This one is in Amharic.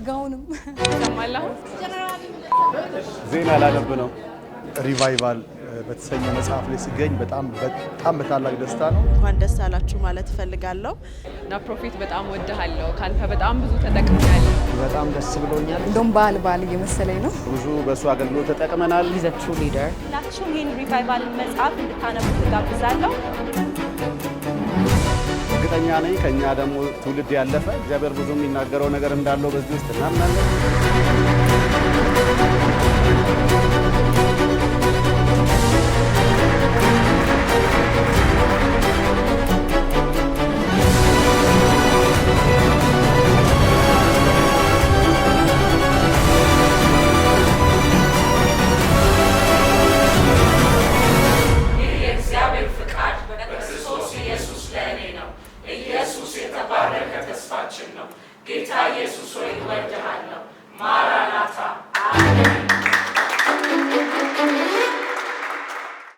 ጸጋውንም ሰማለሁ። ዜና ላነብ ነው። ሪቫይቫል በተሰኘ መጽሐፍ ላይ ሲገኝ በጣም በታላቅ ደስታ ነው። እንኳን ደስ አላችሁ ማለት ፈልጋለሁ። እና ፕሮፌት በጣም ወድሃለሁ። ካንተ በጣም ብዙ ተጠቅሜያለሁ። በጣም ደስ ብሎኛል። እንደውም ባል እየመሰለኝ ነው። ብዙ በሱ አገልግሎት ተጠቅመናል። He's a true leader. ሁላችሁም ይህን ሪቫይቫል መጽሐፍ እንድታነቡ ጋብዛለሁ። እርግጠኛ ነኝ ከኛ ደግሞ ትውልድ ያለፈ እግዚአብሔር ብዙ የሚናገረው ነገር እንዳለው በዚህ ውስጥ እናምናለን። ኢየሱስ የተባረከ ተስፋችን ነው። ጌታ ኢየሱስ ሆይ ወደሃ